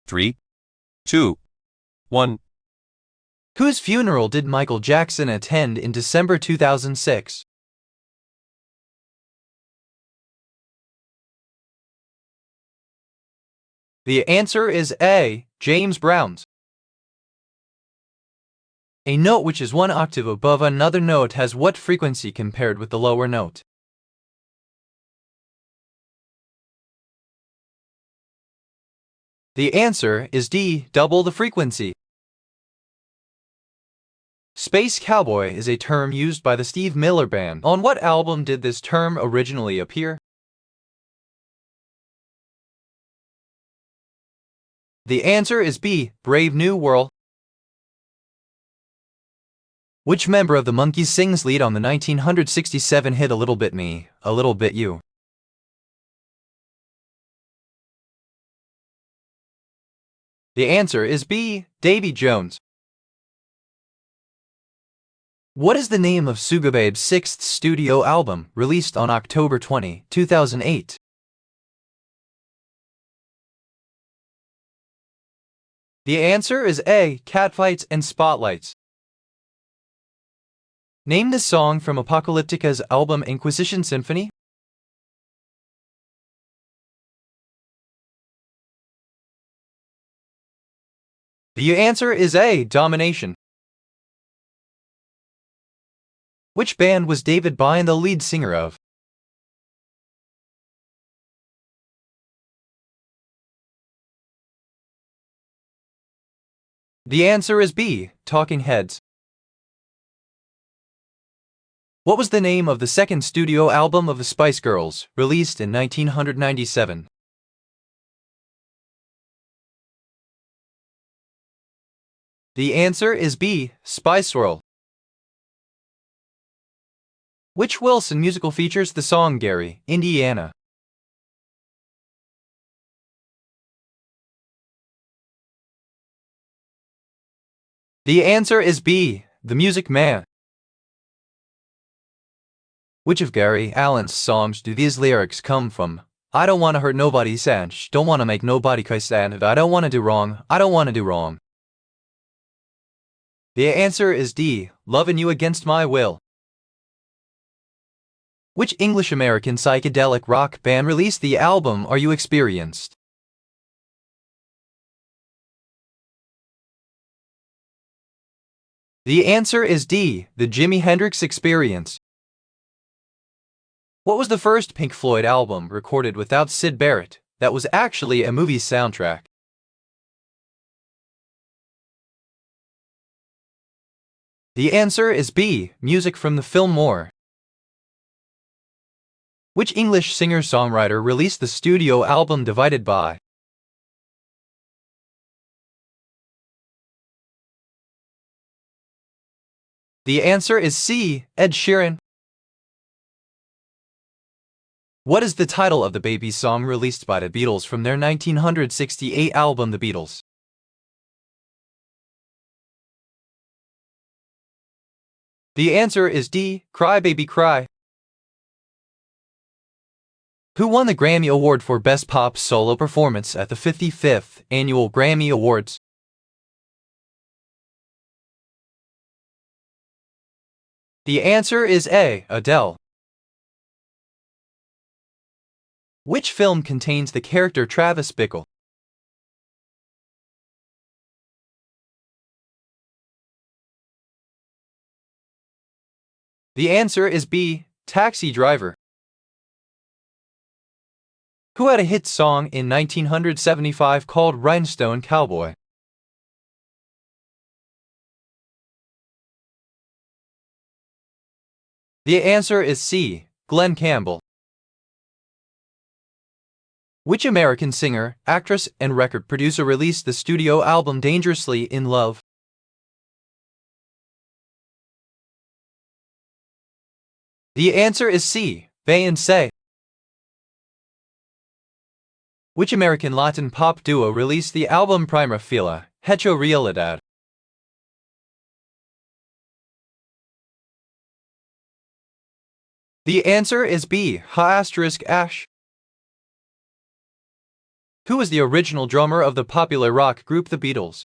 3, 2, 1. Whose funeral did Michael Jackson attend in December 2006? The answer is A. James Brown's. A note which is one octave above another note has what frequency compared with the lower note? The answer is D. Double the frequency. Space Cowboy is a term used by the Steve Miller Band. On what album did this term originally appear? The answer is B. Brave New World. Which member of the Monkees sings lead on the 1967 hit A Little Bit Me, A Little Bit You? The answer is B. Davy Jones. What is the name of Sugababe's sixth studio album, released on October 20, 2008? The answer is A. Catfights and Spotlights. Name the song from Apocalyptica's album Inquisition Symphony. The answer is A. Domination. Which band was David Byrne the lead singer of? The answer is B. Talking Heads. What was the name of the second studio album of the Spice Girls, released in 1997? The answer is B. Spice World. Which Wilson musical features the song Gary, Indiana? The answer is B. The Music Man. Which of Gary Allan's songs do these lyrics come from? I don't want to hurt nobody, Sanch. Don't want to make nobody sad. I don't want to do wrong. I don't want to do wrong. The answer is D. Lovin' You Against My Will. Which English-American psychedelic rock band released the album Are You Experienced? The answer is D. The Jimi Hendrix Experience. What was the first Pink Floyd album recorded without Syd Barrett that was actually a movie soundtrack? The answer is B. Music from the film More. Which English singer-songwriter released the studio album Divided By? The answer is C. Ed Sheeran. What is the title of the Baby song released by the Beatles from their 1968 album The Beatles? The answer is D. Cry Baby Cry. Who won the Grammy Award for Best Pop Solo Performance at the 55th Annual Grammy Awards? The answer is A. Adele. Which film contains the character Travis Bickle? The answer is B. Taxi Driver. Who had a hit song in 1975 called Rhinestone Cowboy? The answer is C. Glen Campbell. Which American singer, actress, and record producer released the studio album Dangerously in Love? The answer is C. Beyoncé. Which American Latin pop duo released the album Prima Fila, Hecho Realidad? The answer is B. Ha**Ash. Who was the original drummer of the popular rock group The Beatles?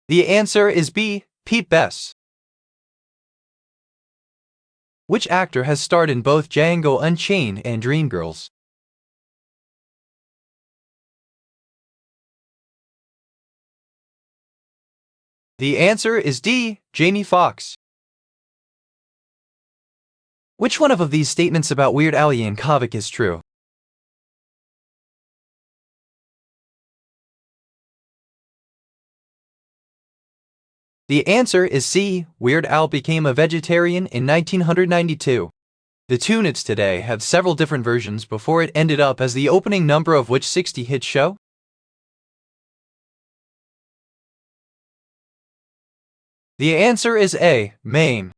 The answer is B. Pete Best. Which actor has starred in both Django Unchained and Dreamgirls? The answer is D. Jamie Foxx. Which one of these statements about Weird Al Yankovic is true? The answer is C. Weird Al became a vegetarian in 1992. The tune It's Today had several different versions before it ended up as the opening number of which 60 hit show? The answer is A. Mame.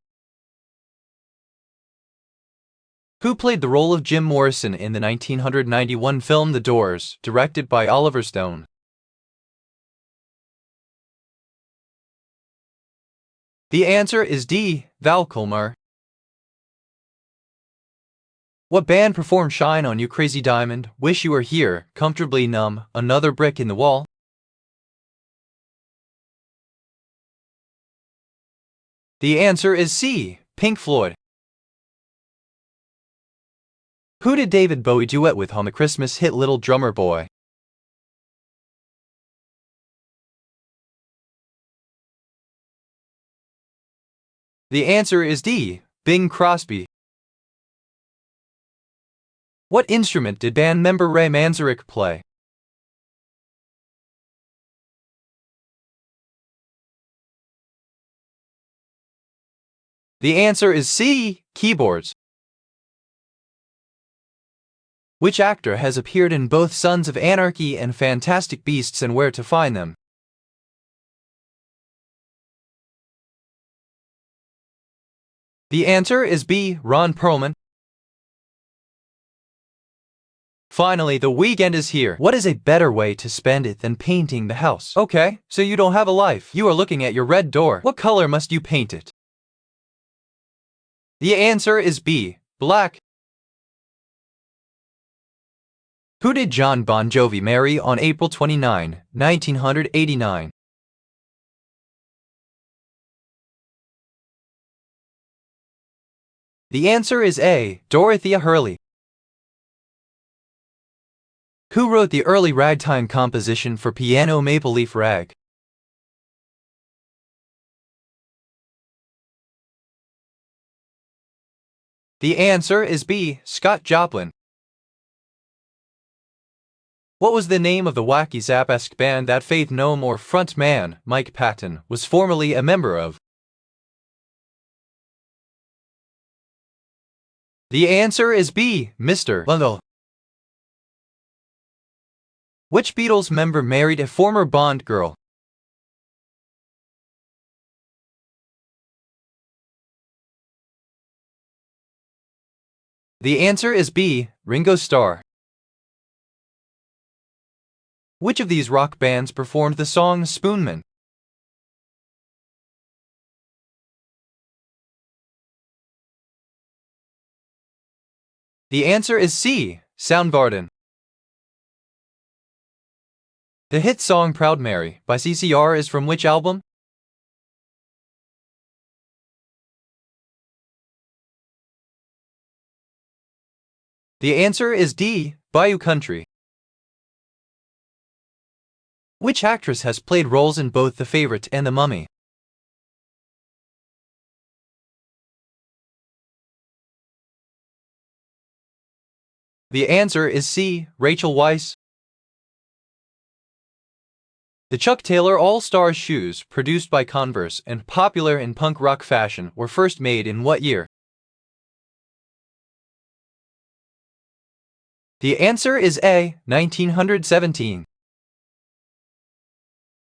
Who played the role of Jim Morrison in the 1991 film The Doors, directed by Oliver Stone? The answer is D. Val Kilmer. What band performed Shine on You Crazy Diamond, Wish You Were Here, Comfortably Numb, Another Brick in the Wall? The answer is C. Pink Floyd. Who did David Bowie duet with on the Christmas hit Little Drummer Boy? The answer is D. Bing Crosby. What instrument did band member Ray Manzarek play? The answer is C. Keyboards. Which actor has appeared in both Sons of Anarchy and Fantastic Beasts and Where to Find Them? The answer is B. Ron Perlman. Finally, the weekend is here. What is a better way to spend it than painting the house? Okay, so you don't have a life. You are looking at your red door. What color must you paint it? The answer is B. Black. Who did John Bon Jovi marry on April 29, 1989? The answer is A. Dorothea Hurley. Who wrote the early ragtime composition for piano Maple Leaf Rag? The answer is B. Scott Joplin. What was the name of the Wacky Zapesque band that Faith No More frontman, Mike Patton, was formerly a member of? The answer is B. Mr. Lundell. Which Beatles member married a former Bond girl? The answer is B. Ringo Starr. Which of these rock bands performed the song Spoonman? The answer is C. Soundgarden. The hit song Proud Mary by CCR is from which album? The answer is D. Bayou Country. Which actress has played roles in both The Favorite and The Mummy? The answer is C. Rachel Weisz. The Chuck Taylor All-Star shoes, produced by Converse and popular in punk rock fashion, were first made in what year? The answer is A. 1917.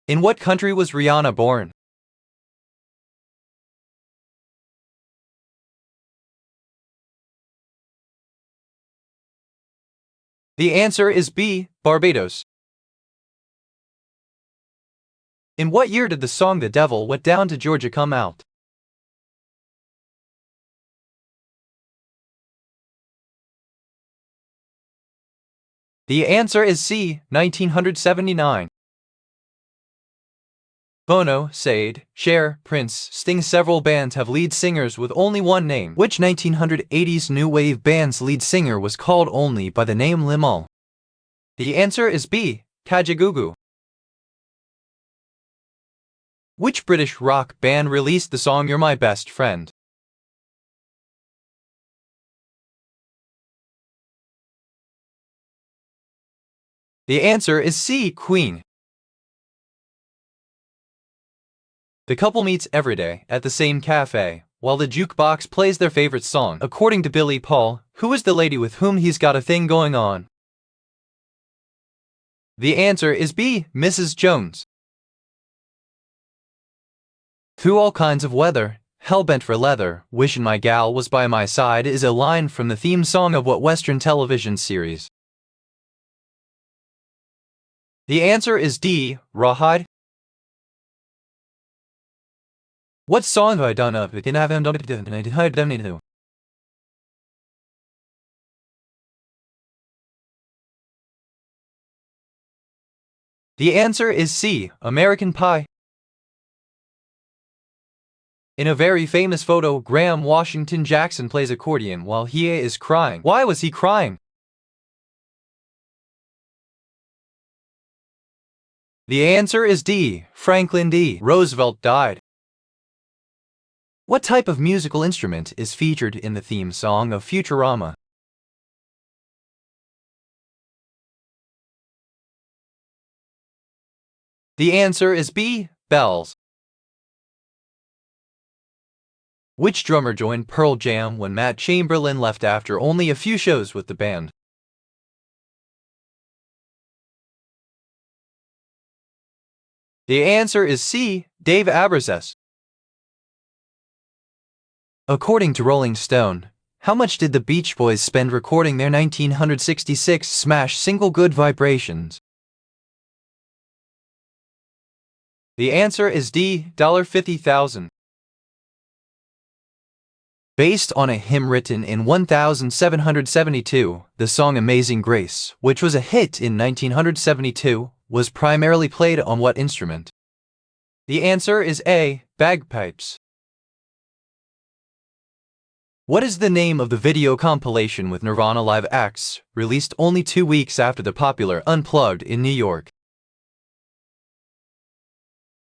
In what country was Rihanna born? The answer is B. Barbados. In what year did the song The Devil Went Down to Georgia come out? The answer is C, 1979. Bono, Sade, Cher, Prince, Sting. Several bands have lead singers with only one name. Which 1980s new wave band's lead singer was called only by the name Limahl? The answer is B, Kajagoogoo. Which British rock band released the song You're My Best Friend? The answer is C, Queen. The couple meets every day at the same cafe, while the jukebox plays their favorite song. According to Billy Paul, who is the lady with whom he's got a thing going on? The answer is B, Mrs. Jones. Through all kinds of weather, hellbent for leather, wishin' my gal was by my side is a line from the theme song of what Western television series? The answer is D, Rawhide. What song have I done of it? The answer is C, American Pie. In a very famous photo, Graham Washington Jackson plays accordion while he is crying. Why was he crying? The answer is D, Franklin D. Roosevelt died. What type of musical instrument is featured in the theme song of Futurama? The answer is B, bells. Which drummer joined Pearl Jam when Matt Chamberlain left after only a few shows with the band? The answer is C, Dave Abruzzese. According to Rolling Stone, how much did the Beach Boys spend recording their 1966 smash single Good Vibrations? The answer is D, $50,000. Based on a hymn written in 1772, the song Amazing Grace, which was a hit in 1972, was primarily played on what instrument? The answer is A, bagpipes. What is the name of the video compilation with Nirvana live acts, released only 2 weeks after the popular Unplugged in New York?